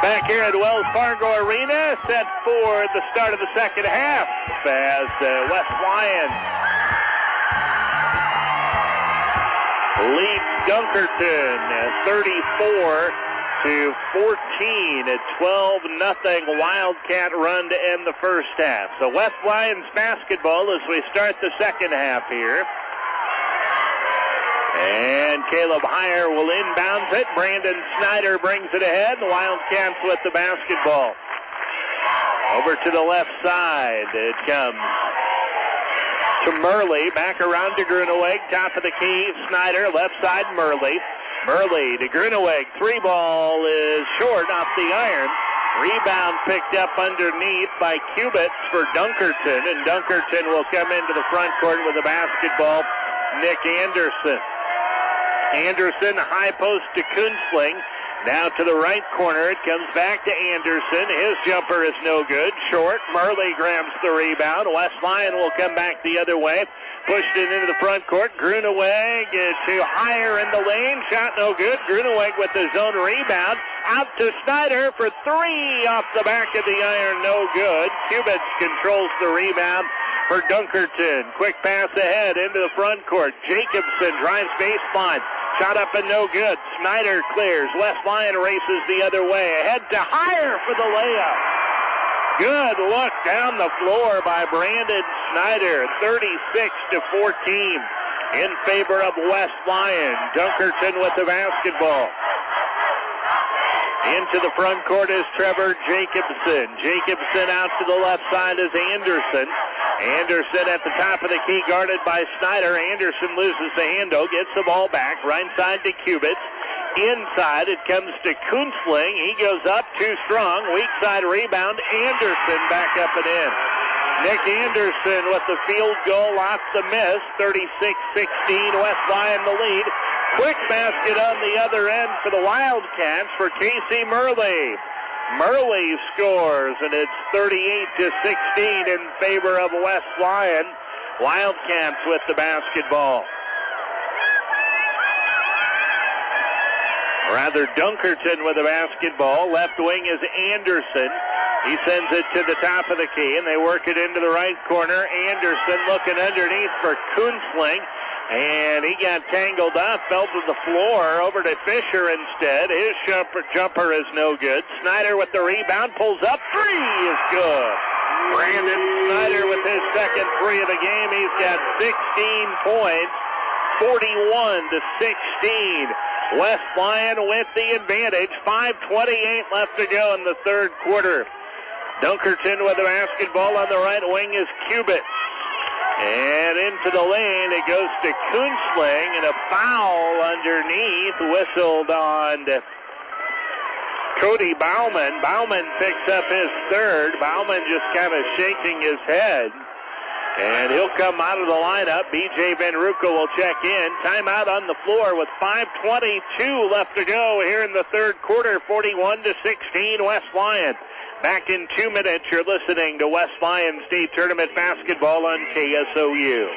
Back here at Wells Fargo Arena, set for the start of the second half as West Lyon leads Dunkerton 34-14 at 12-0 Wildcat run to end the first half. So West Lyons basketball as we start the second half here. And Caleb Heyer will inbounds it. Brandon Snyder brings it ahead. The Wildcats with the basketball. Over to the left side. It comes to Murley. Back around to Gruneweg. Top of the key. Snyder. Left side. Murley. Murley to Gruneweg. Three ball is short off the iron. Rebound picked up underneath by Cubits for Dunkerton. And Dunkerton will come into the front court with the basketball. Nick Anderson. Anderson, high post to Kunstling. Now to the right corner. It comes back to Anderson. His jumper is no good. Short. Murley grabs the rebound. West Lyon will come back the other way. Pushed it into the front court. Gruneweg to Heyer in the lane. Shot no good. Gruneweg with his own rebound. Out to Snyder for three off the back of the iron. No good. Cubits controls the rebound for Dunkerton. Quick pass ahead into the front court. Jacobson drives baseline. Shot up and no good. Snyder clears. West Lyon races the other way. Ahead to Heyer for the layup. Good look down the floor by Brandon Snyder. 36-14 in favor of West Lyon. Dunkerton with the basketball. Into the front court is Trevor Jacobson. Jacobson out to the left side is Anderson. Anderson at the top of the key, guarded by Snyder. Anderson loses the handle, gets the ball back. Right side to Cubits. Inside, it comes to Kunstling. He goes up, too strong. Weak side rebound. Anderson back up and in. Nick Anderson with the field goal off the miss. 36-16, West Lyon the lead. Quick basket on the other end for the Wildcats for Casey Murley. Murley scores, and it's 38-16 in favor of West Lyon. Wildcats with the basketball. Rather, Dunkerton with the basketball. Left wing is Anderson. He sends it to the top of the key, and they work it into the right corner. Anderson looking underneath for Kunstling. And he got tangled up, fell to the floor, over to Fisher instead. His jumper is no good. Snyder with the rebound, pulls up, three is good. Brandon Snyder with his second three of the game. He's got 16 points, 41-16. West Lyon with the advantage. 5:28 left to go in the third quarter. Dunkerton with the basketball on the right wing is Cubits. And into the lane, it goes to Kunstling, and a foul underneath, whistled on Cody Bauman. Bauman picks up his third. Bauman just kind of shaking his head. And he'll come out of the lineup. B.J. Van Ruckel will check in. Timeout on the floor with 5:22 left to go here in the third quarter. 41-16, West Lyon. Back in 2 minutes, you're listening to West Lyon State Tournament Basketball on KSOU.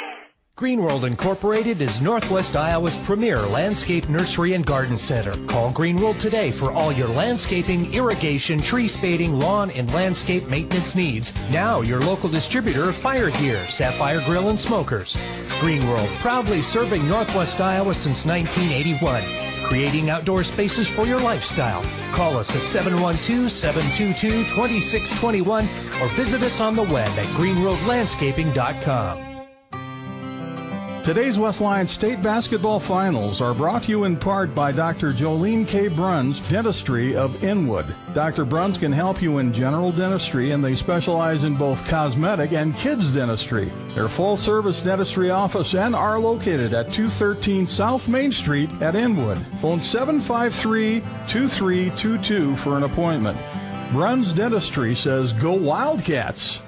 Green World Incorporated is Northwest Iowa's premier landscape nursery and garden center. Call Green World today for all your landscaping, irrigation, tree spading, lawn, and landscape maintenance needs. Now your local distributor of fire gear, Sapphire Grill and Smokers. Green World, proudly serving Northwest Iowa since 1981. Creating outdoor spaces for your lifestyle. Call us at 712-722-2621 or visit us on the web at greenworldlandscaping.com. Today's West Lyon State Basketball Finals are brought to you in part by Dr. Jolene K. Bruns, Dentistry of Inwood. Dr. Bruns can help you in general dentistry, and they specialize in both cosmetic and kids dentistry. Their full-service dentistry office and are located at 213 South Main Street at Inwood. Phone 753-2322 for an appointment. Bruns Dentistry says, go Wildcats!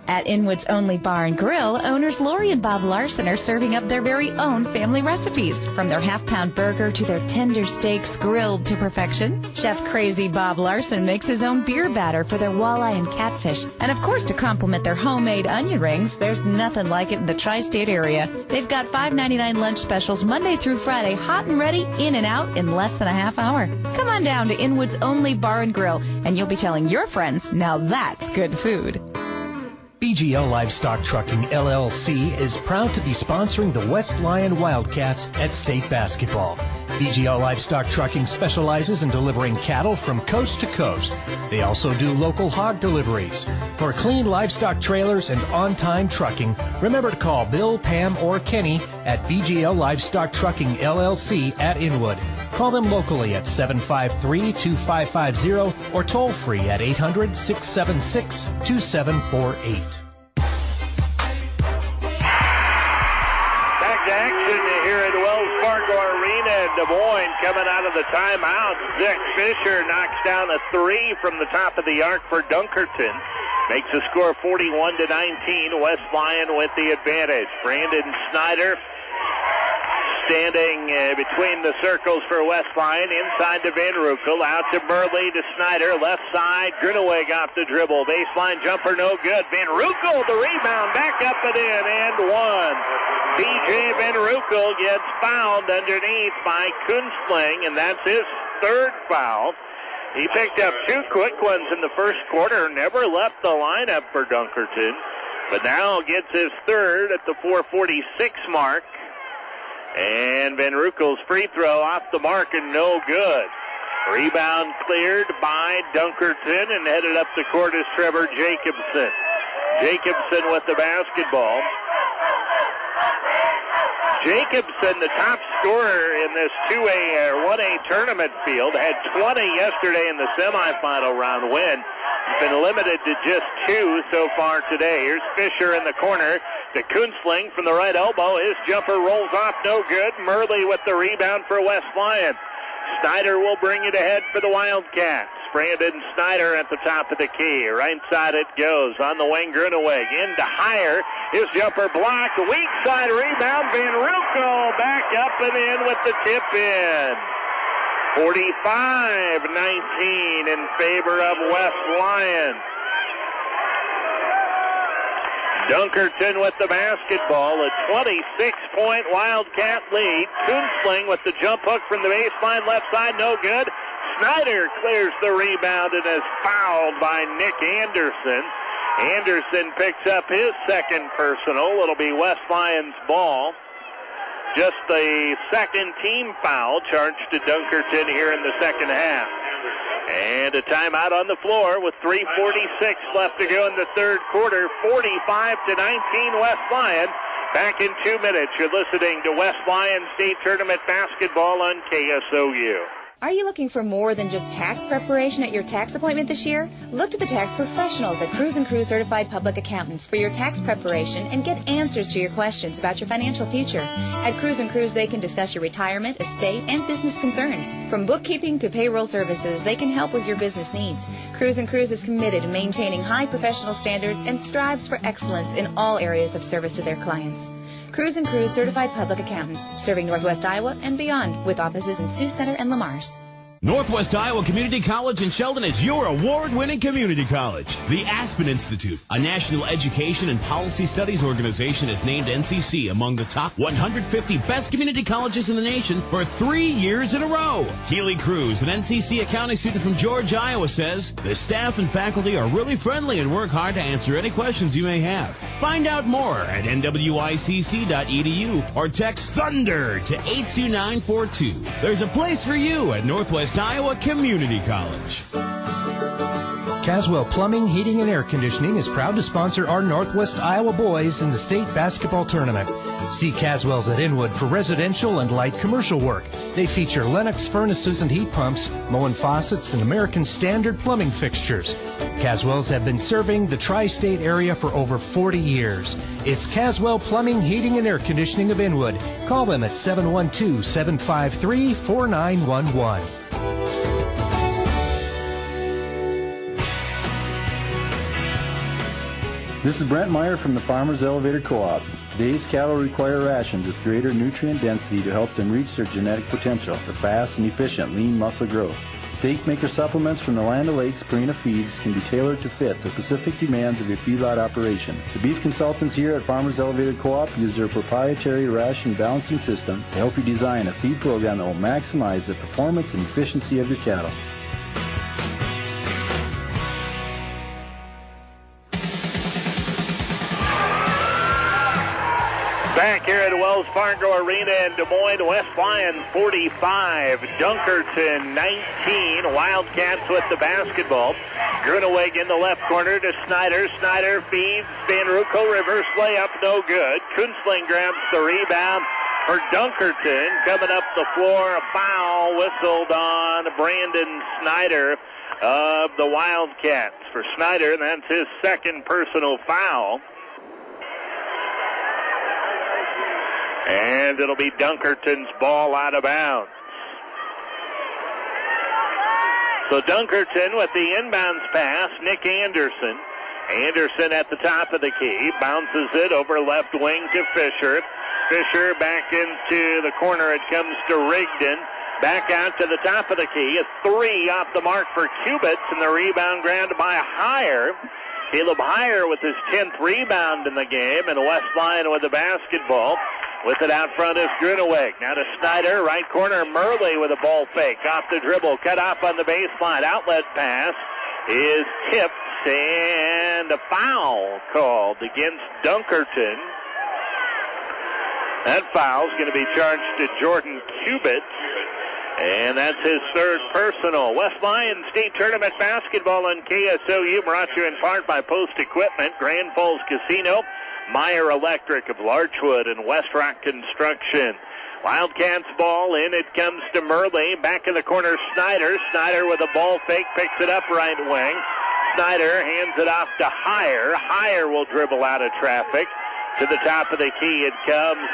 At Inwood's Only Bar and Grill, owners Lori and Bob Larson are serving up their very own family recipes. From their half-pound burger to their tender steaks grilled to perfection, Chef Crazy Bob Larson makes his own beer batter for their walleye and catfish. And of course, to complement their homemade onion rings, there's nothing like it in the tri-state area. They've got $5.99 lunch specials Monday through Friday, hot and ready, in and out in less than a half hour. Come on down to Inwood's Only Bar and Grill, and you'll be telling your friends, now that's good food. BGL Livestock Trucking, LLC is proud to be sponsoring the West Lyon Wildcats at state basketball. BGL Livestock Trucking specializes in delivering cattle from coast to coast. They also do local hog deliveries. For clean livestock trailers and on-time trucking, remember to call Bill, Pam, or Kenny at BGL Livestock Trucking, LLC at Inwood. Call them locally at 753-2550 or toll free at 800-676-2748. Back to action here at Wells Fargo Arena in Des Moines. Coming out of the timeout, Zach Fisher knocks down a three from the top of the arc for Dunkerton. Makes the score 41-19. West Lyon with the advantage. Brandon Snyder standing between the circles for West Lyon, inside to Van Ruckel, out to Burley, to Snyder, left side, Gruneweg off the dribble, baseline jumper no good, Van Ruckel the rebound, back up and in, and one. TJ Van Ruckel gets fouled underneath by Kunstling, and that's his third foul. He picked up two quick ones in the first quarter, never left the lineup for Dunkerton, but now gets his third at the 4:46 mark. And Van Ruckel's free throw off the mark and no good. Rebound cleared by Dunkerton and headed up the court is Trevor Jacobson. Jacobson with the basketball. Jacobson, the top scorer in this 2A or 1A tournament field, had 20 yesterday in the semifinal round win. He's been limited to just 2 so far today. Here's Fisher in the corner to Kunstling from the right elbow. His jumper rolls off, no good. Murley with the rebound for West Lyon. Snyder will bring it ahead for the Wildcats. Brandon Snyder at the top of the key. Right side it goes. On the wing, Gruneweg into Higher. His jumper blocked. Weak side rebound. Van Ruckel back up and in with the tip in. 45-19 in favor of West Lyon. Dunkerton with the basketball, a 26-point Wildcat lead. Kunstling with the jump hook from the baseline, left side, no good. Snyder clears the rebound and is fouled by Nick Anderson. Anderson picks up his second personal. It'll be West Lyon's ball. Just the second team foul charged to Dunkerton here in the second half. And a timeout on the floor with 3:46 left to go in the third quarter. 45-19 West Lyon. Back in 2 minutes. You're listening to West Lyon State Tournament Basketball on KSOU. Are you looking for more than just tax preparation at your tax appointment this year? Look to the tax professionals at Cruz & Cruz Certified Public Accountants for your tax preparation and get answers to your questions about your financial future. At Cruz & Cruz, they can discuss your retirement, estate, and business concerns. From bookkeeping to payroll services, they can help with your business needs. Cruz & Cruz is committed to maintaining high professional standards and strives for excellence in all areas of service to their clients. Cruz & Cruz Certified Public Accountants, serving Northwest Iowa and beyond, with offices in Sioux Center and Lamars. Northwest Iowa Community College in Sheldon is your award-winning community college. The Aspen Institute, a national education and policy studies organization, has named NCC among the top 150 best community colleges in the nation for 3 years in a row. Keely Cruz, an NCC accounting student from George, Iowa, says the staff and faculty are really friendly and work hard to answer any questions you may have. Find out more at nwicc.edu or text THUNDER to 82942. There's a place for you at Northwest Iowa Community College. Caswell Plumbing, Heating, and Air Conditioning is proud to sponsor our Northwest Iowa boys in the state basketball tournament. See Caswell's at Inwood for residential and light commercial work. They feature Lennox furnaces and heat pumps, Moen faucets, and American Standard plumbing fixtures. Caswell's have been serving the tri-state area for over 40 years. It's Caswell Plumbing, Heating, and Air Conditioning of Inwood. Call them at 712-753-4911. This is Brent Meyer from the Farmers Elevator Co-op. Today's cattle require rations with greater nutrient density to help them reach their genetic potential for fast and efficient lean muscle growth. Steak maker supplements from the Land O'Lakes Purina Feeds can be tailored to fit the specific demands of your feedlot operation. The beef consultants here at Farmers Elevator Co-op use their proprietary ration balancing system to help you design a feed program that will maximize the performance and efficiency of your cattle. Back here at Wells Fargo Arena in Des Moines, West Lions 45, Dunkerton 19. Wildcats with the basketball. Gruneweg in the left corner to Snyder. Snyder feeds Van Ruckel. Reverse layup, no good. Kunstling grabs the rebound for Dunkerton. Coming up the floor, a foul whistled on Brandon Snyder of the Wildcats. For Snyder, that's his second personal foul. And it'll be Dunkerton's ball out of bounds. So Dunkerton with the inbounds pass, Nick Anderson. Anderson at the top of the key, bounces it over left wing to Fisher. Fisher back into the corner, it comes to Rigdon. Back out to the top of the key, a three off the mark for Cubits, and the rebound grabbed by Heyer. Caleb Heyer with his 10th rebound in the game, and West Lyon with the basketball. With it out front is Gruneweg. Now to Snyder, right corner, Murley with a ball fake. Off the dribble, cut off on the baseline. Outlet pass is tipped, and a foul called against Dunkerton. That foul is going to be charged to Jordan Cubits, and that's his third personal. West Lyon State Tournament Basketball on KSOU, brought to you in part by Post Equipment, Grand Falls Casino, Meyer Electric of Larchwood, and West Rock Construction. Wildcats ball in. It comes to Murley. Back in the corner, Snyder. Snyder with a ball fake, picks it up right wing. Snyder hands it off to Heyer. Heyer will dribble out of traffic. To the top of the key it comes.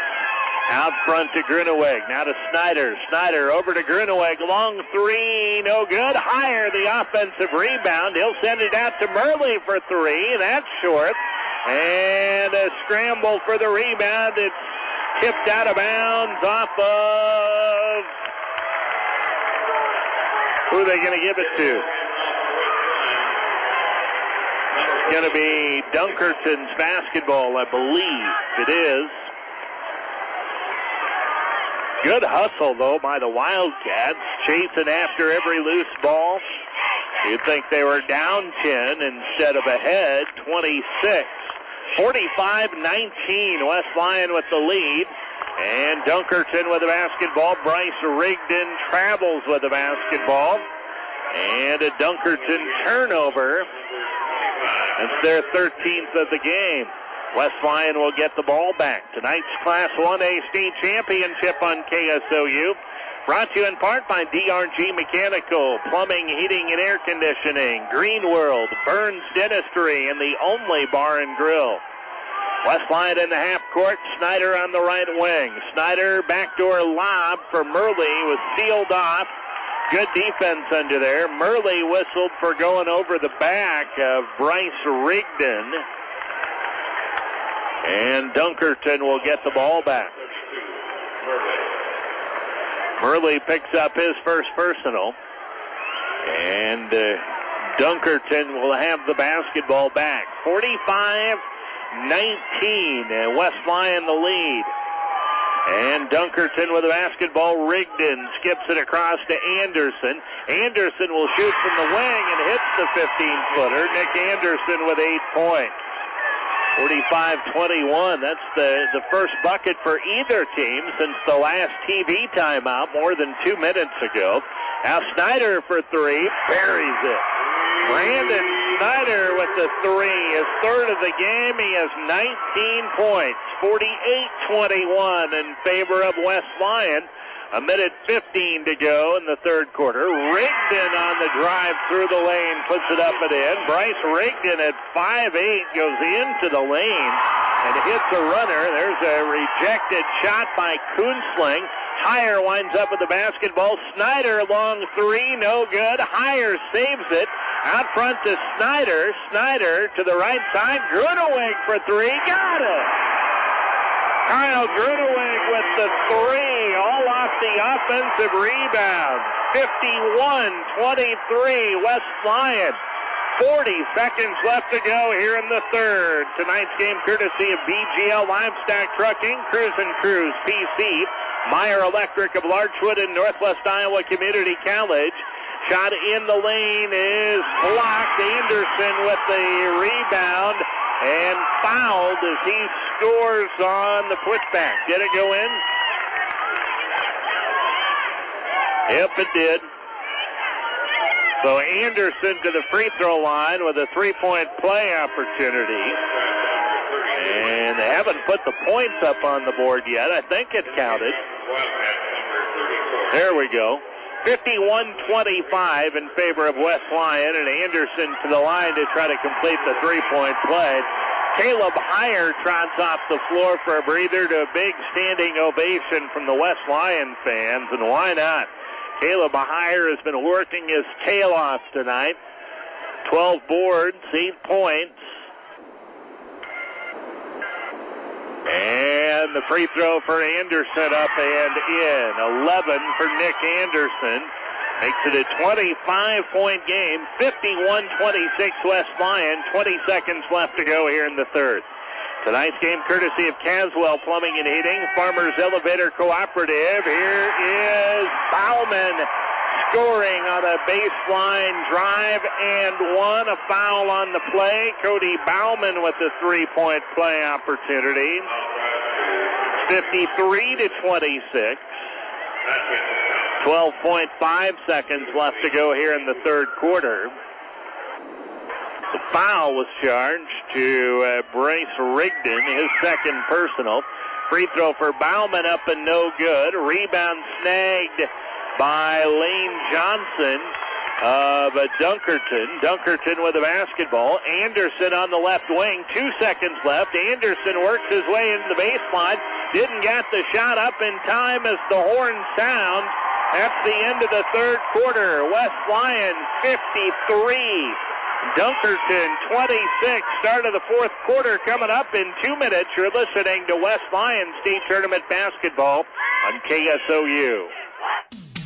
Out front to Gruneweg. Now to Snyder. Snyder over to Gruneweg. Long three. No good. Heyer the offensive rebound. He'll send it out to Murley for three. That's short. And a scramble for the rebound. It's tipped out of bounds off of... Who are they going to give it to? It's going to be Dunkerton's basketball, I believe it is. Good hustle, though, by the Wildcats, chasing after every loose ball. You'd think they were down 10 instead of ahead, 26. 45-19, West Lyon with the lead. And Dunkerton with the basketball. Bryce Rigdon travels with the basketball. And a Dunkerton turnover. That's their 13th of the game. West Lyon will get the ball back. Tonight's Class 1A state championship on KSOU. Brought to you in part by DRG Mechanical, Plumbing, Heating, and Air Conditioning, Green World, Burns Dentistry, and the Only Bar and Grill. West Lyon in the half court, Snyder on the right wing. Snyder backdoor lob for Murley was sealed off. Good defense under there. Murley whistled for going over the back of Bryce Rigdon. And Dunkerton will get the ball back. Murley picks up his first personal. And Dunkerton will have the basketball back. 45-19, and West Lyon the lead. And Dunkerton with the basketball. Rigdon skips it across to Anderson. Anderson will shoot from the wing and hits the 15-footer. Nick Anderson with 8 points. 45-21. That's the first bucket for either team since the last TV timeout more than 2 minutes ago. Now Snyder for three. Buries it. Brandon Snyder with the three. His third of the game. He has 19 points. 48-21 in favor of West Lyon. A minute 15 to go in the third quarter. Rigdon on the drive through the lane, puts it up and in. Bryce Rigdon at 5'8" goes into the lane and hits a runner. There's a rejected shot by Kunstling. Heyer winds up with the basketball. Snyder long three, no good. Heyer saves it. Out front to Snyder. Snyder to the right side. Gruneweg for three. Got it. Kyle Gruneweg with the three. All off the offensive rebound. 51-23 West Lyon. 40 seconds left to go here in the third. Tonight's game courtesy of BGL Livestock Trucking, Cruise & Cruise PC, Meyer Electric of Larchwood and Northwest Iowa Community College. Shot in the lane is blocked. Anderson with the rebound and fouled as he scores on the putback. Did it go in? Yep, it did. So Anderson to the free throw line with a three-point play opportunity. And they haven't put the points up on the board yet. I think it counted. There we go. 51-25 in favor of West Lyon, and Anderson to the line to try to complete the three-point play. Caleb Heyer trots off the floor for a breather to a big standing ovation from the West Lyon fans, and why not? Caleb Heyer has been working his tail off tonight. 12 boards, 8 points. And the free throw for Anderson up and in. 11 for Nick Anderson. Makes it a 25-point game. 51-26 West Lyon. 20 seconds left to go here in the third. Tonight's game courtesy of Caswell Plumbing and Heating, Farmers Elevator Cooperative. Here is Bauman scoring on a baseline drive and one. A foul on the play. Cody Bauman with the three-point play opportunity. 53-26. 12.5 seconds left to go here in the third quarter. The foul was charged to Bryce Rigdon, his second personal. Free throw for Bauman up and no good. Rebound snagged by Lane Johnson of Dunkerton. Dunkerton with the basketball. Anderson on the left wing. 2 seconds left. Anderson works his way into the baseline. Didn't get the shot up in time as the horn sounds. That's the end of the third quarter. West Lyon 53. Dunkerton 26. Start of the fourth quarter coming up in 2 minutes. You're listening to West Lyon State Tournament Basketball on KSOU.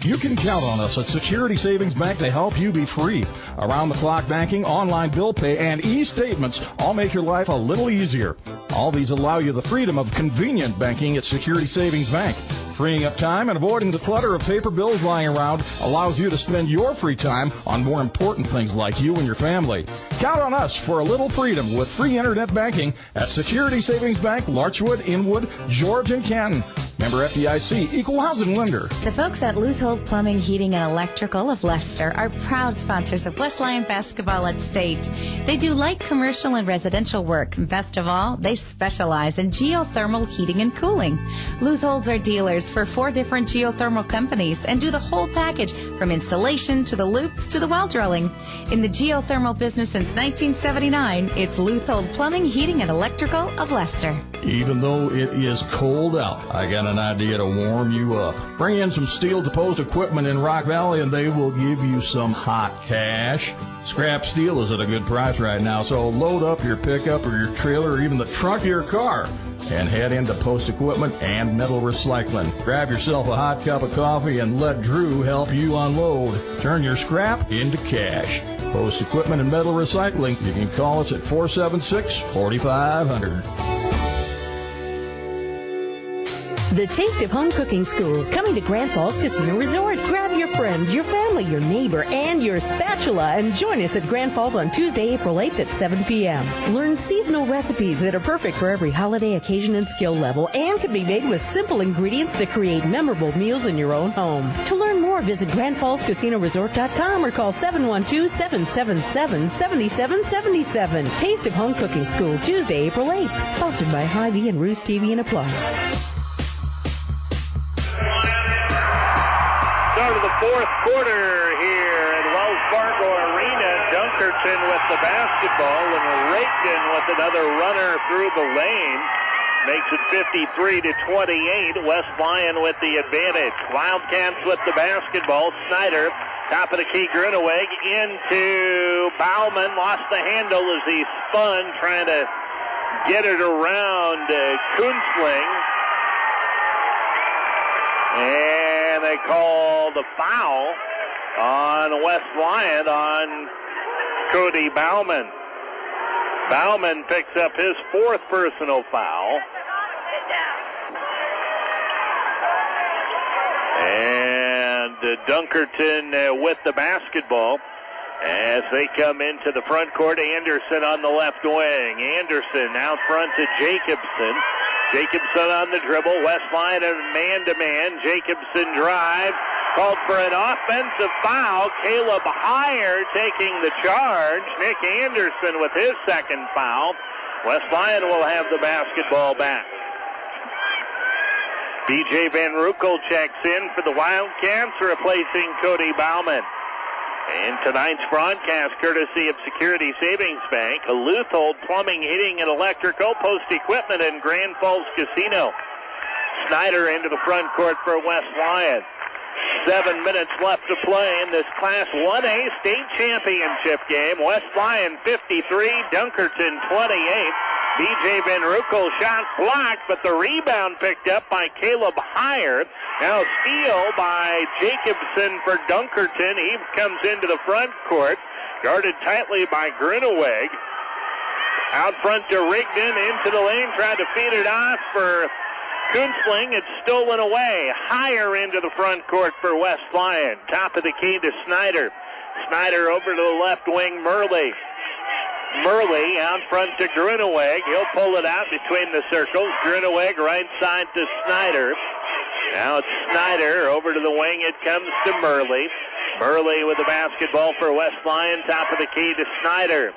You can count on us at Security Savings Bank to help you be free. Around-the-clock banking, online bill pay, and e-statements all make your life a little easier. All these allow you the freedom of convenient banking at Security Savings Bank. Freeing up time and avoiding the clutter of paper bills lying around allows you to spend your free time on more important things like you and your family. Count on us for a little freedom with free internet banking at Security Savings Bank, Larchwood, Inwood, George, and Canton. Member FDIC, Equal Housing Lender. The folks at Luthold Plumbing, Heating, and Electrical of Leicester are proud sponsors of West Lyon basketball at State. They do light commercial and residential work. Best of all, they specialize in geothermal heating and cooling. Lutholds are dealers for 4 different geothermal companies and do the whole package from installation to the loops to the well drilling. In the geothermal business since 1979, it's Luthold Plumbing, Heating, and Electrical of Leicester. Even though it is cold out, I got an idea to warm you up. Bring in some steel to post equipment in Rock Valley and they will give you some hot cash. Scrap steel is at a good price right now, so load up your pickup or your trailer or even the trunk of your car and head into Post Equipment and Metal Recycling. Grab yourself a hot cup of coffee and let Drew help you unload. Turn your scrap into cash. Post Equipment and Metal Recycling. You can call us at 476-4500. The Taste of Home Cooking School's coming to Grand Falls Casino Resort. Grab your friends, your family, your neighbor, and your spatula and join us at Grand Falls on Tuesday, April 8th at 7 p.m. Learn seasonal recipes that are perfect for every holiday occasion and skill level and can be made with simple ingredients to create memorable meals in your own home. To learn more, visit GrandFallsCasinoResort.com or call 712-777-7777. Taste of Home Cooking School, Tuesday, April 8th. Sponsored by Hy-Vee and Roost TV and Appliance. Start of the fourth quarter here at Wells Fargo Arena. Dunkerton with the basketball and Rigdon with another runner through the lane. Makes it 53-28. West Lyon with the advantage. Wildcats with the basketball. Snyder Top of the key, Gruneweg into Bauman. Lost the handle as he spun, trying to get it around Kunzling. And they call the foul on West Lyon on Cody Bauman. Bauman picks up his 4th personal foul. And Dunkerton with the basketball as they come into the front court. Anderson on the left wing. Anderson out front to Jacobson. Jacobson on the dribble. West Lyon man-to-man. Jacobson drives. Called for an offensive foul. Caleb Heyer taking the charge. Nick Anderson with his 2nd foul. West Lyon will have the basketball back. B.J. Van Ruckel checks in for the Wildcats, replacing Cody Bauman. And tonight's broadcast, courtesy of Security Savings Bank, Luthold Plumbing, Heating, and Electrical, Post Equipment, and Grand Falls Casino. Snyder into the front court for West Lyon. 7 minutes left to play in this Class 1A state championship game. West Lyon 53, Dunkerton 28. B.J. Van Ruckel shot blocked, but the rebound picked up by Caleb Heyer. Now steal by Jacobson for Dunkerton. He comes into the front court, guarded tightly by Gruneweg. Out front to Rigdon, into the lane, tried to feed it off for Kunzling. It's stolen away. Heyer into the front court for West Lyon. Top of the key to Snyder. Snyder over to the left wing, Murley. Murley out front to Gruneweg. He'll pull it out between the circles. Gruneweg right side to Snyder. Now it's Snyder over to the wing. It comes to Murley. Murley with the basketball for West Lyon. Top of the key to Snyder.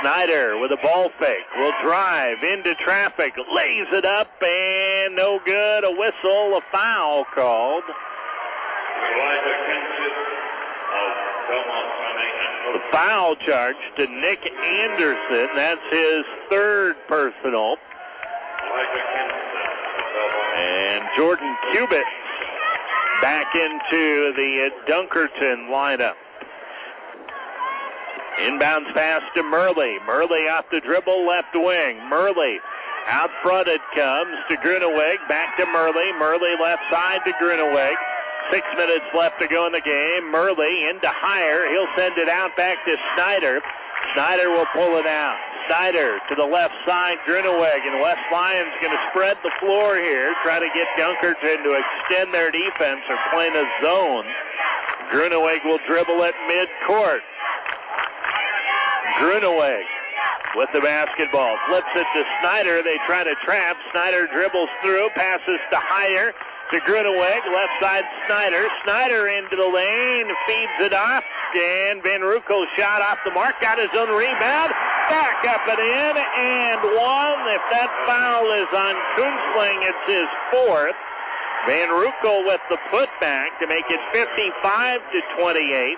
Snyder with a ball fake. Will drive into traffic. Lays it up and no good. A whistle. A foul called. The foul charge to Nick Anderson. That's his 3rd personal. And Jordan Cubitt back into the Dunkerton lineup. Inbounds pass to Murley. Murley off the dribble, left wing. Murley out front it comes to Gruneweg. Back to Murley. Murley left side to Gruneweg. 6 minutes left to go in the game. Murley into Heyer. He'll send it out back to Snyder. Snyder will pull it out. Snyder to the left side. Gruneweg, and West Lyon's going to spread the floor here. Try to get Dunkerton to extend their defense or play in a zone. Gruneweg will dribble at midcourt. Gruneweg with the basketball. Flips it to Snyder. They try to trap. Snyder dribbles through. Passes to Heyer. To Gruneweg. Left side Snyder. Snyder into the lane. Feeds it off. And Van Ruckel shot off the mark. Got his own rebound. Back up and in. And one. If that foul is on Kunzling, it's his 4th. Van Ruckel with the putback to make it 55-28.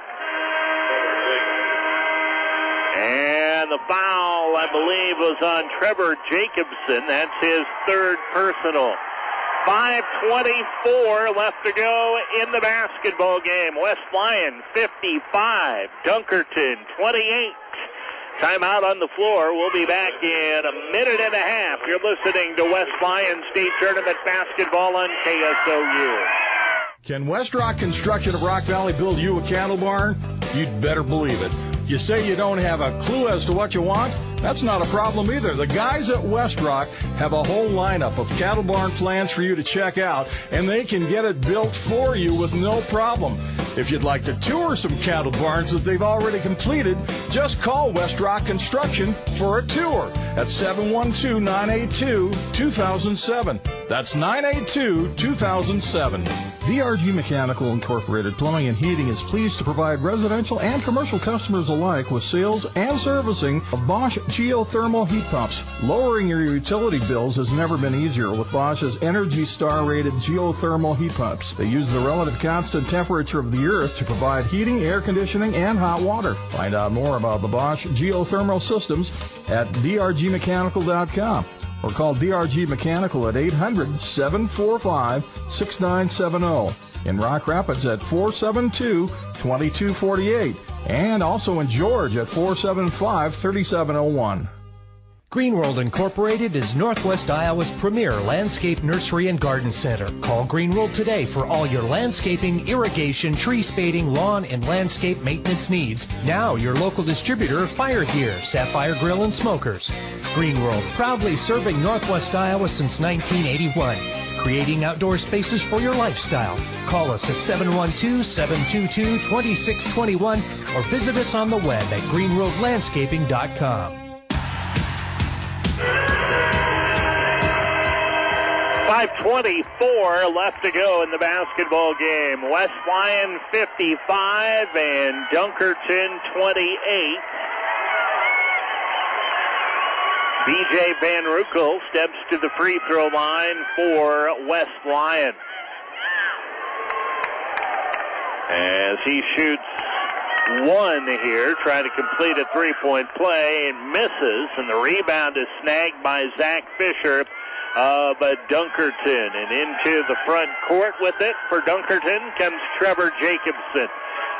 And the foul, I believe, was on Trevor Jacobson. That's his 3rd personal. 5:24 left to go in the basketball game. West Lyon 55, Dunkerton 28. Timeout on the floor. We'll be back in a minute and a half. You're listening to West Lyon State Tournament Basketball on KSOU. Can West Rock Construction of Rock Valley build you a cattle barn? You'd better believe it. You say you don't have a clue as to what you want? That's not a problem either. The guys at West Rock have a whole lineup of cattle barn plans for you to check out, and they can get it built for you with no problem. If you'd like to tour some cattle barns that they've already completed, just call West Rock Construction for a tour at 712-982-2007. That's 982-2007. DRG Mechanical Incorporated Plumbing and Heating is pleased to provide residential and commercial customers alike with sales and servicing of Bosch geothermal heat pumps. Lowering your utility bills has never been easier with Bosch's Energy Star rated geothermal heat pumps. They use the relative constant temperature of the earth to provide heating, air conditioning, and hot water. Find out more about the Bosch geothermal systems at drgmechanical.com. or call DRG Mechanical at 800-745-6970. In Rock Rapids at 472-2248. And also in George at 475-3701. Greenworld Incorporated is Northwest Iowa's premier landscape nursery and garden center. Call Greenworld today for all your landscaping, irrigation, tree spading, lawn, and landscape maintenance needs. Now your local distributor of fire gear, Sapphire Grill and Smokers. Greenworld, proudly serving Northwest Iowa since 1981. Creating outdoor spaces for your lifestyle. Call us at 712-722-2621 or visit us on the web at greenworldlandscaping.com. 5:24 left to go in the basketball game. West Lyon 55 and Dunkerton 28. B.J. Van Ruckel steps to the free throw line for West Lyon. As he shoots one here, trying to complete a three-point play, and misses, and the rebound is snagged by Zach Fisher of Dunkerton. And into the front court with it for Dunkerton comes Trevor Jacobson.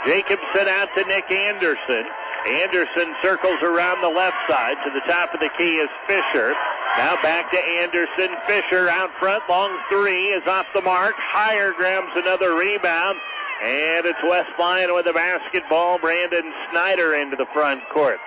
Jacobson out to Nick Anderson. Anderson circles around the left side. To the top of the key is Fisher. Now back to Anderson. Fisher out front. Long three is off the mark. Higher grabs another rebound. And it's West Lyon with the basketball. Brandon Snyder into the front court.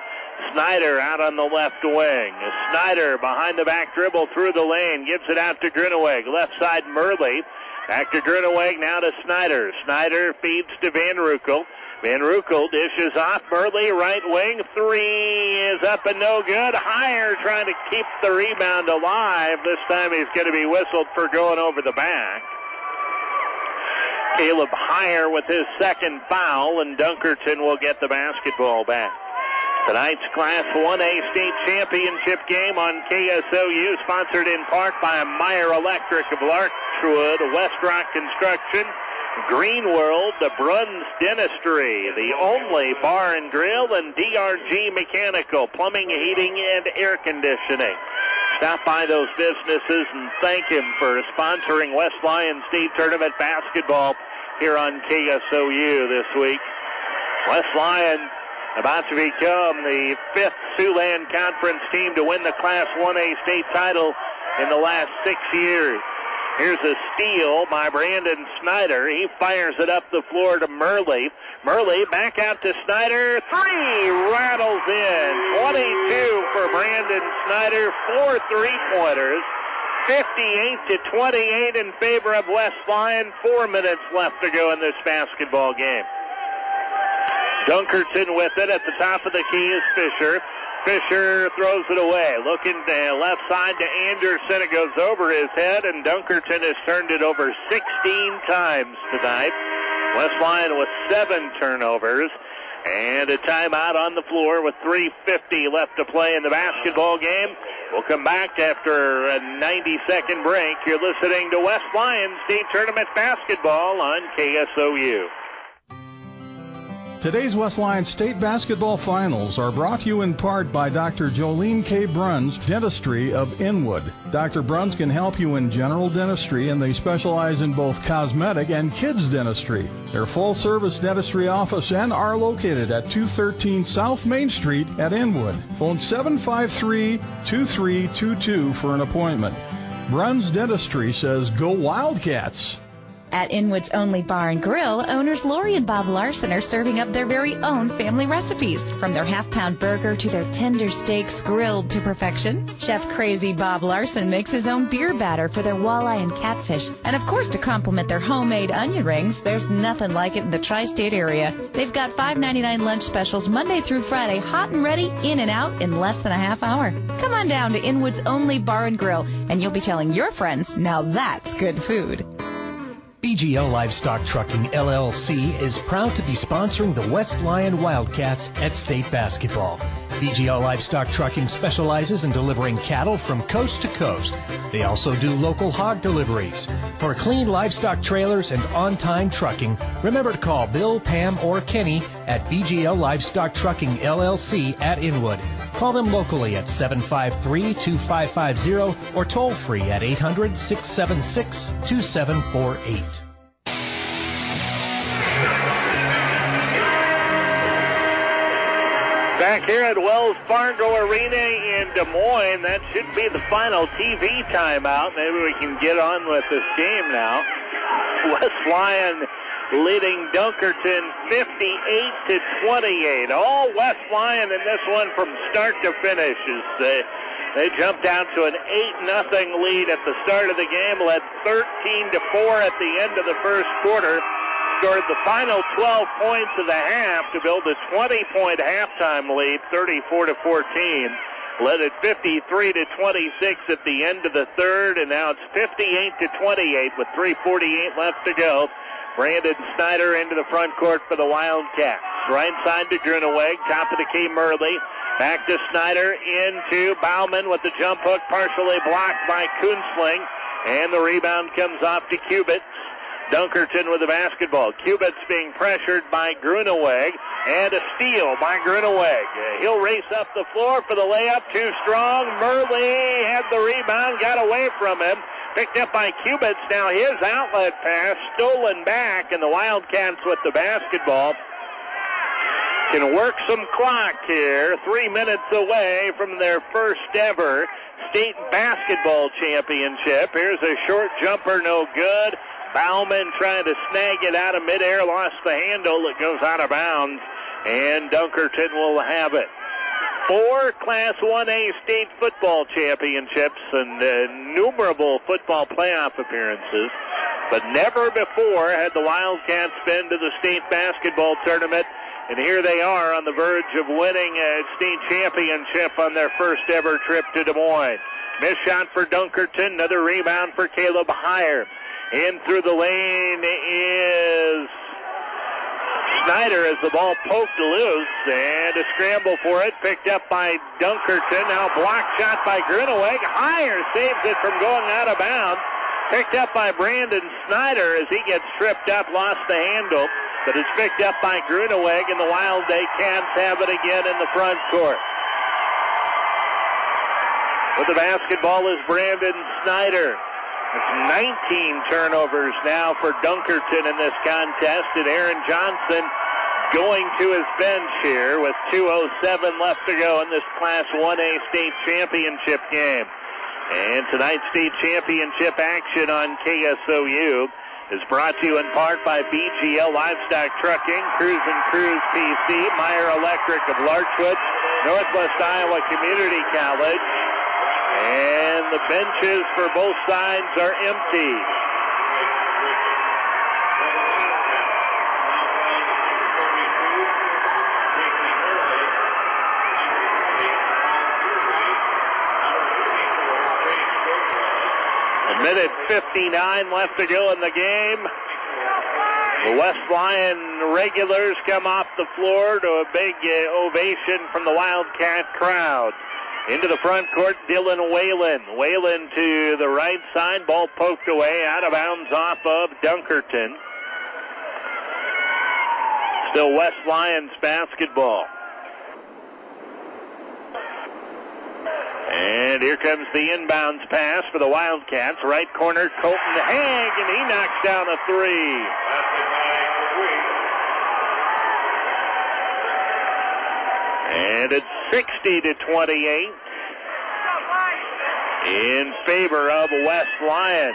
Snyder out on the left wing. Snyder behind the back dribble through the lane. Gives it out to Gruneweg. Left side Murley. Back to Gruneweg, now to Snyder. Snyder feeds to Van Ruckel. Van Ruckel dishes off. Murley, right wing. Three is up and no good. Higher trying to keep the rebound alive. This time he's going to be whistled for going over the back. Caleb Higher with his second foul, and Dunkerton will get the basketball back. Tonight's Class 1A state championship game on KSOU, sponsored in part by Meyer Electric of Larchwood, West Rock Construction, Green World, the Bruns Dentistry, the only bar and grill, and DRG Mechanical, plumbing, heating, and air conditioning. Stop by those businesses and thank him for sponsoring West Lyon State Tournament basketball here on KSOU this week. West Lyon about to become the fifth Siouxland Conference team to win the Class 1A state title in the last 6 years. Here's a steal by Brandon Snyder. He fires it up the floor to Murley. Murley back out to Snyder. Three rattles in. 22 for Brandon Snyder. 4 3-pointers. 58-28 in favor of West Lyon. 4 minutes left to go in this basketball game. Dunkerton with it. At the top of the key is Fisher. Fisher throws it away. Looking left side to Anderson. It goes over his head, and Dunkerton has turned it over 16 times tonight. West Lyon with 7 turnovers. And a timeout on the floor with 3:50 left to play in the basketball game. We'll come back after a 90-second break. You're listening to West Lyon State Tournament Basketball on KSOU. Today's West Lyon State Basketball Finals are brought to you in part by Dr. Jolene K. Bruns, Dentistry of Inwood. Dr. Bruns can help you in general dentistry, and they specialize in both cosmetic and kids dentistry. Their full-service dentistry office and are located at 213 South Main Street at Inwood. Phone 753-2322 for an appointment. Bruns Dentistry says, go Wildcats! At Inwood's only bar and grill, owners Lori and Bob Larson are serving up their very own family recipes. From their half-pound burger to their tender steaks grilled to perfection, Chef Crazy Bob Larson makes his own beer batter for their walleye and catfish. And of course, to complement their homemade onion rings, there's nothing like it in the tri-state area. They've got $5.99 lunch specials Monday through Friday, hot and ready, in and out in less than a half hour. Come on down to Inwood's only bar and grill, and you'll be telling your friends, now that's good food. BGL Livestock Trucking, LLC is proud to be sponsoring the West Lyon Wildcats at state basketball. BGL Livestock Trucking specializes in delivering cattle from coast to coast. They also do local hog deliveries. For clean livestock trailers and on-time trucking, remember to call Bill, Pam, or Kenny at BGL Livestock Trucking, LLC at Inwood. Call them locally at 753-2550 or toll free at 800-676-2748. Back here at Wells Fargo Arena in Des Moines, that should be the final TV timeout. Maybe we can get on with this game now. West Lyon leading Dunkerton 58-28. All West Lyon in this one from start to finish. They jumped out to an 8-0 lead at the start of the game, led 13-4 at the end of the first quarter. Scored the final 12 points of the half to build a 20-point halftime lead, 34-14. Led at 53-26 at the end of the third, and now it's 58-28 with 3:48 left to go. Brandon Snyder into the front court for the Wildcats. Right side to Gruneweg, top of the key Murley. Back to Snyder, into Bauman with the jump hook, partially blocked by Kunzling. And the rebound comes off to Kubitz. Dunkerton with the basketball. Kubitz being pressured by Gruneweg, and a steal by Gruneweg. He'll race up the floor for the layup, too strong. Murley had the rebound, got away from him. Picked up by Kubitz. Now his outlet pass stolen back, and the Wildcats with the basketball can work some clock here. 3 minutes away from their first ever state basketball championship. Here's a short jumper, no good. Bauman trying to snag it out of midair, lost the handle. It goes out of bounds, and Dunkerton will have it. 4 Class 1A state football championships and innumerable football playoff appearances, but never before had the Wildcats been to the state basketball tournament, and here they are on the verge of winning a state championship on their first ever trip to Des Moines. Missed shot for Dunkerton, another rebound for Caleb Heyer. In through the lane is Snyder as the ball poked loose, and a scramble for it, picked up by Dunkerton. Now blocked shot by Gruneweg. Heyer saves it from going out of bounds. Picked up by Brandon Snyder as he gets tripped up, lost the handle, but it's picked up by Gruneweg, and the Wildcats have it again in the front court. With the basketball is Brandon Snyder. It's 19 turnovers now for Dunkerton in this contest, and Aaron Johnson going to his bench here with 2:07 left to go in this Class 1A state championship game. And tonight's state championship action on KSOU is brought to you in part by BGL Livestock Trucking, Cruise and Cruise PC, Meyer Electric of Larchwood, Northwest Iowa Community College. And the benches for both sides are empty. A minute 59 left to go in the game. The West Lyon regulars come off the floor to a big ovation from the Wildcat crowd. Into the front court, Dylan Whalen. Whalen to the right side. Ball poked away, out of bounds off of Dunkerton. Still West Lyons basketball. And here comes the inbounds pass for the Wildcats. Right corner, Colton Haig, and he knocks down a three. And it's 60-28 in favor of West Lyon.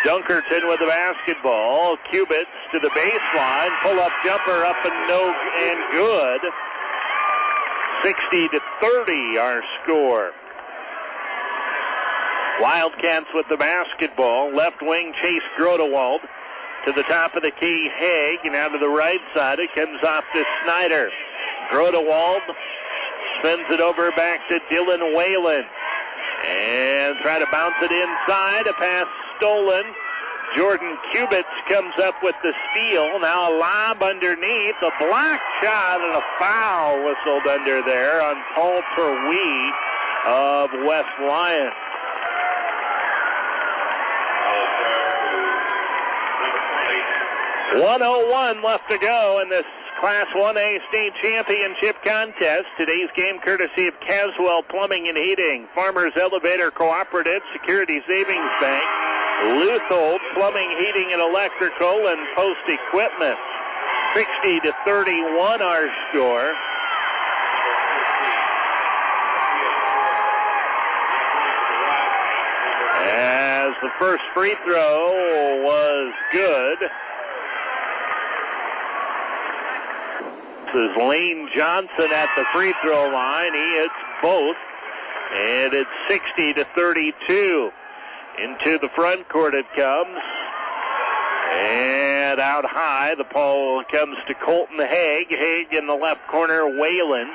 Dunkerton with the basketball. Kubitz to the baseline. Pull-up jumper up and good. 60-30 our score. Wildcats with the basketball. Left wing Chase Grodewald. To the top of the key, Haig. And out to the right side, it comes off to Snyder. Grodewald sends it over back to Dylan Whalen. And try to bounce it inside. A pass stolen. Jordan Kubitz comes up with the steal. Now a lob underneath. A block shot and a foul whistled under there on Paul Perwee of West Lyon. .101 left to go in this Class 1A state championship contest. Today's game courtesy of Caswell Plumbing and Heating, Farmers Elevator Cooperative, Security Savings Bank, Luthold Plumbing, Heating, and Electrical, and Post Equipment. 60-31 our score. As the first free throw was good. This is Lane Johnson at the free throw line. He hits both. And it's 60-32. Into the front court it comes. And out high, the ball comes to Colton Haig. Haig in the left corner, Whalen.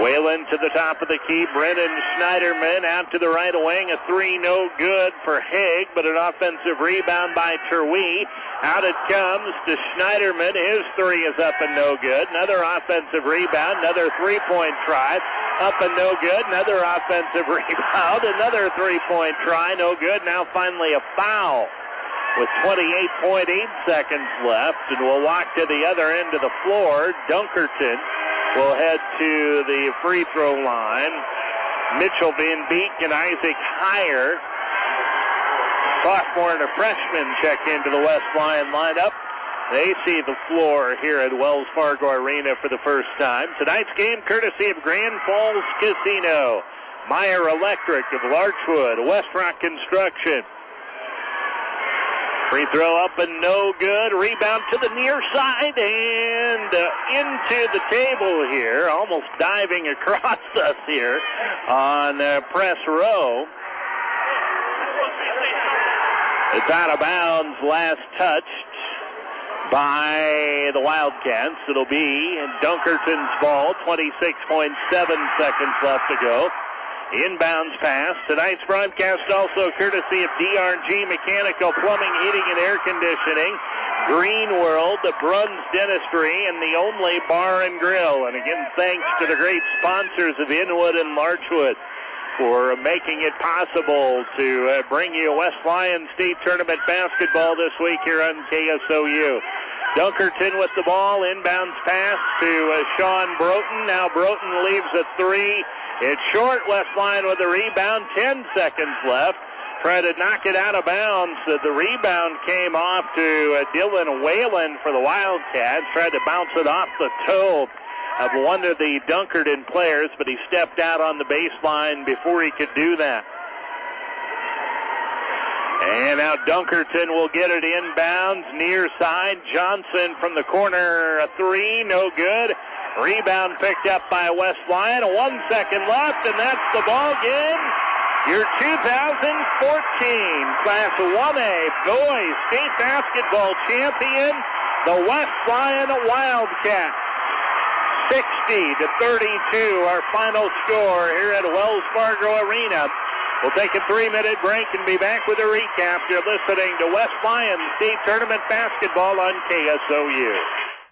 Whalen to the top of the key. Brennan Schneiderman out to the right wing. A three, no good for Haig, but an offensive rebound by Terwee. Out it comes to Schneiderman. His three is up and no good. Another offensive rebound. Another three-point try. Up and no good. Another offensive rebound. Another three-point try. No good. Now finally a foul with 28.8 seconds left. And we'll walk to the other end of the floor. Dunkerton will head to the free throw line. Mitchell Van Beek and Isaac Heyer, sophomore and a freshman, check into the West Lyon lineup. They see the floor here at Wells Fargo Arena for the first time. Tonight's game courtesy of Grand Falls Casino, Meyer Electric of Larchwood, West Rock Construction. Free throw up and no good. Rebound to the near side and into the table here. Almost diving across us here on press row. It's out of bounds. Last touched by the Wildcats. It'll be Dunkerton's ball. 26.7 seconds left to go. Inbounds pass. Tonight's broadcast also courtesy of DRG Mechanical Plumbing, Heating, and Air Conditioning, Green World, the Bruns Dentistry, and the Only Bar and Grill. And again, thanks to the great sponsors of Inwood and Larchwood for making it possible to bring you West Lyon State Tournament basketball this week here on KSOU. Dunkerton with the ball. Inbounds pass to Sean Broughton. Now Broughton leaves a three. It's short. West Lyon with the rebound. 10 seconds left. Tried to knock it out of bounds. The rebound came off to Dylan Whalen for the Wildcats. Tried to bounce it off the toe of one of the Dunkerton players, but he stepped out on the baseline before he could do that. And now Dunkerton will get it inbounds. Near side. Johnson from the corner. A three. No good. Rebound picked up by West Lyon. 1 second left, and that's the ball game. Your 2014 Class 1A boys state basketball champion, the West Lyon Wildcats. 60-32, our final score here at Wells Fargo Arena. We'll take a 3-minute break and be back with a recap. You're listening to West Lyon State Tournament basketball on KSOU.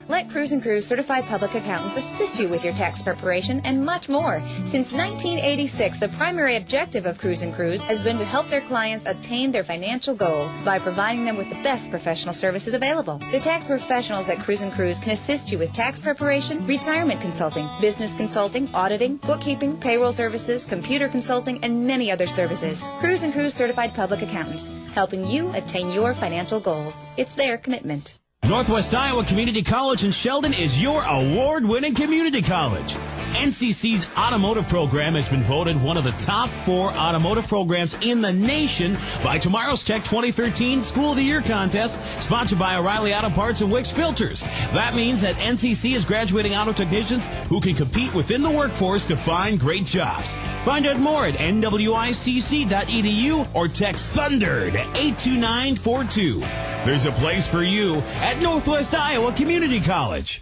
Let Cruz & Cruz Certified Public Accountants assist you with your tax preparation and much more. Since 1986, the primary objective of Cruz & Cruz has been to help their clients attain their financial goals by providing them with the best professional services available. The tax professionals at Cruz & Cruz can assist you with tax preparation, retirement consulting, business consulting, auditing, bookkeeping, payroll services, computer consulting, and many other services. Cruz & Cruz Certified Public Accountants, helping you attain your financial goals. It's their commitment. Northwest Iowa Community College in Sheldon is your award-winning community college. NCC's automotive program has been voted one of the top 4 automotive programs in the nation by Tomorrow's Tech 2013 School of the Year contest, sponsored by O'Reilly Auto Parts and Wix Filters. That means that NCC is graduating auto technicians who can compete within the workforce to find great jobs. Find out more at nwicc.edu or text THUNDER to 82942. There's a place for you at Northwest Iowa Community College.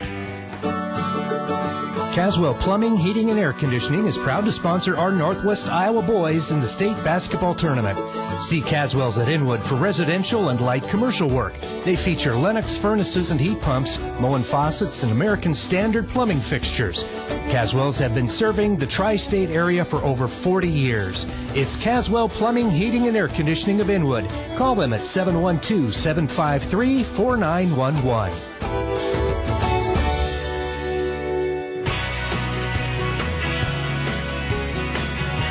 Caswell Plumbing, Heating, and Air Conditioning is proud to sponsor our Northwest Iowa boys in the state basketball tournament. See Caswell's at Inwood for residential and light commercial work. They feature Lennox furnaces and heat pumps, Moen faucets, and American Standard plumbing fixtures. Caswell's have been serving the tri-state area for over 40 years. It's Caswell Plumbing, Heating, and Air Conditioning of Inwood. Call them at 712-753-4911.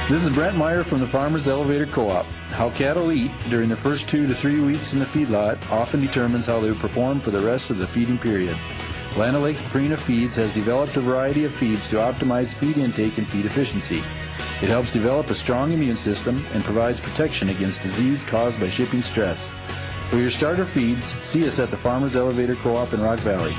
This is Brent Meyer from the Farmers Elevator Co-op. How cattle eat during the first 2 to 3 weeks in the feedlot often determines how they will perform for the rest of the feeding period. Land O'Lakes Purina Feeds has developed a variety of feeds to optimize feed intake and feed efficiency. It helps develop a strong immune system and provides protection against disease caused by shipping stress. For your starter feeds, see us at the Farmers Elevator Co-op in Rock Valley.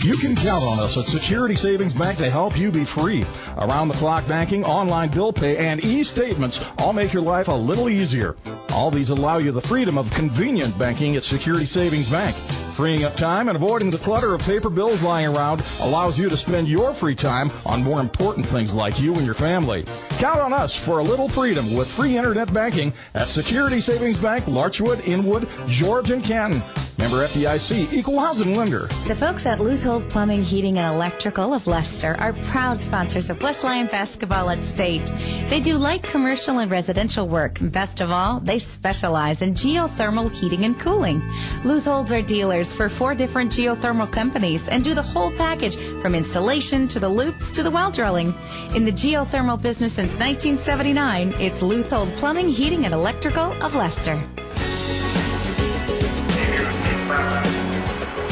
You can count on us at Security Savings Bank to help you be free. Around-the-clock banking, online bill pay, and e-statements all make your life a little easier. All these allow you the freedom of convenient banking at Security Savings Bank. Freeing up time and avoiding the clutter of paper bills lying around allows you to spend your free time on more important things like you and your family. Count on us for a little freedom with free internet banking at Security Savings Bank, Larchwood, Inwood, George, and Canton. Member FDIC, Equal Housing Lender. The folks at Luthold Plumbing, Heating, and Electrical of Leicester are proud sponsors of West Lyon basketball at State. They do light commercial and residential work. Best of all, they specialize in geothermal heating and cooling. Lutholds are dealers for 4 different geothermal companies and do the whole package from installation to the loops to the well drilling. In the geothermal business since 1979, it's Luthold Plumbing, Heating, and Electrical of Leicester.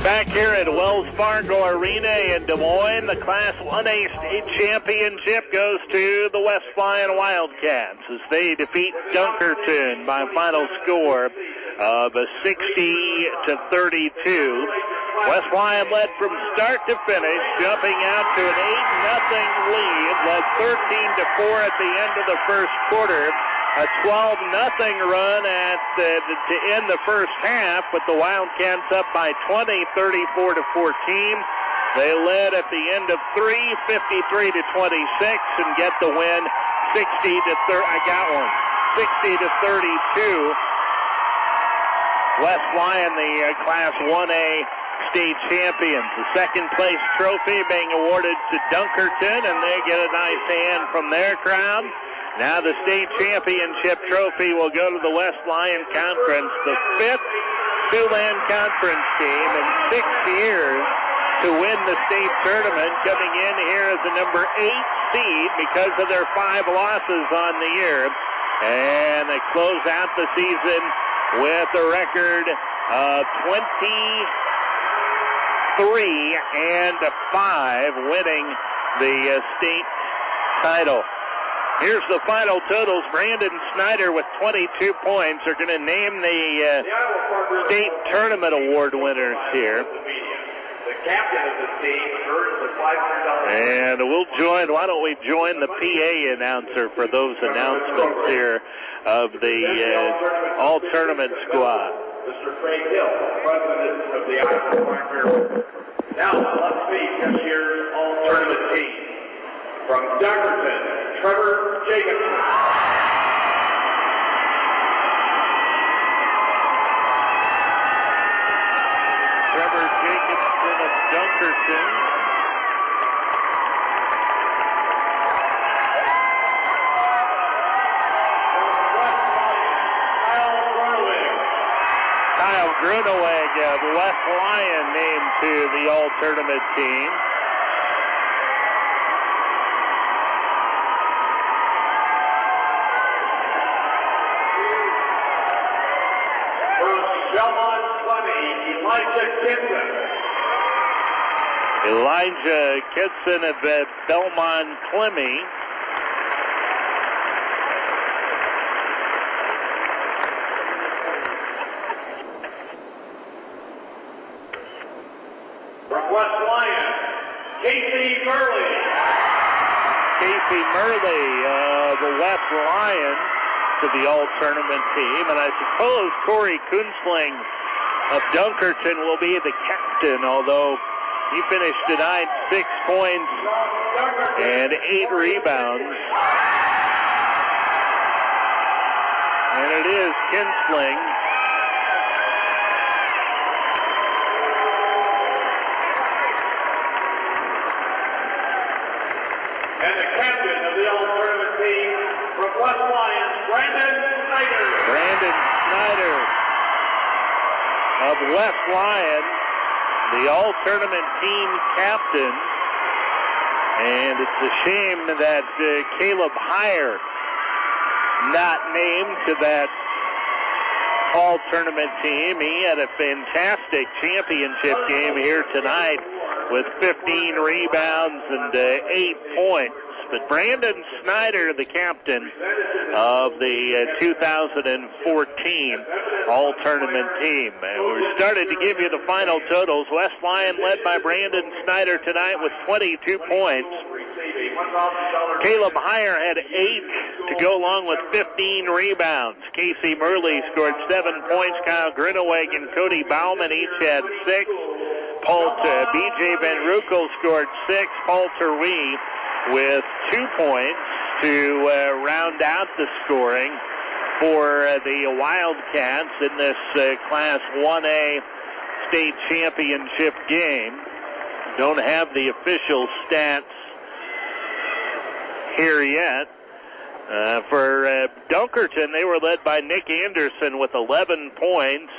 Back here at Wells Fargo Arena in Des Moines, the Class 1A state championship goes to the West Lyon Wildcats as they defeat Dunkerton by a final score of 60-32. West Lyon led from start to finish, jumping out to an 8-0 lead, led 13-4 at the end of the first quarter. A 12-0 run to end the first half, but the Wildcats up by 20, 34-14. They led at the end of 3, 53-26, and get the win 60-32. West Lyon, the Class 1A state champions. The second place trophy being awarded to Dunkerton, and they get a nice hand from their crowd. Now the state championship trophy will go to the West Lyon Conference, the 5th Siouxland Conference team in 6 years to win the state tournament, coming in here as the number 8 seed because of their 5 losses on the year. And they close out the season with a record of 23-5, winning the state title. Here's the final totals. Brandon Snyder with 22 points are going to name the state tournament award winners here. The captain of the team earns the $500. And why don't we join the PA announcer for those announcements here of the all-tournament squad. Mr. Craig Hill, president of the Iowa Farm Bureau. Now, let's meet this year's all-tournament team. From Dunkerton, Trevor Jacobson. Trevor Jacobson of Dunkerton. Kyle Gruneweg of West Lyon named to the all-tournament team. Elijah Kitson of Belmont Clemmy. From West Lyon, Casey Murley. Casey Murley of West Lyon to the all-tournament team. And I suppose Corey Kunstling of Dunkerton will be the captain, although he finished tonight 6 points and 8 rebounds. And it is Kinsling. And the captain of the all-tournament team from West Lyon, Brandon Snyder. Brandon Snyder of West Lyon, the all-tournament team captain. And it's a shame that Caleb Heyer not named to that fall tournament team. He had a fantastic championship game here tonight with 15 rebounds and 8 points. But Brandon Snyder, the captain of the 2014 all-tournament team. And we started to give you the final totals. West Lyon led by Brandon Snyder tonight with 22 points. Caleb Heyer had 8 to go along with 15 rebounds. Casey Murley scored 7 points. Kyle Grinaweg and Cody Bauman each had 6. B.J. Van Ruckel scored 6. Paul Terwee with 2 points to round out the scoring for the Wildcats in this Class 1A state championship game. Don't have the official stats here yet. For Dunkerton, they were led by Nick Anderson with 11 points.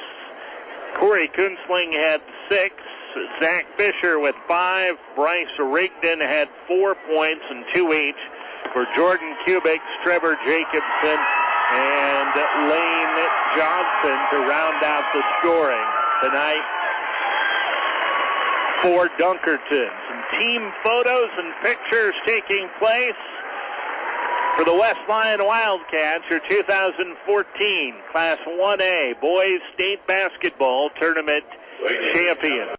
Corey Kunzling had 6. Zach Fisher with 5. Bryce Rigdon had 4 points and 2 each for Jordan Kubik, Trevor Jacobson, and Lane Johnson to round out the scoring tonight for Dunkerton. Some team photos and pictures taking place for the West Lyon Wildcats, your 2014 Class 1A Boys State Basketball Tournament champions.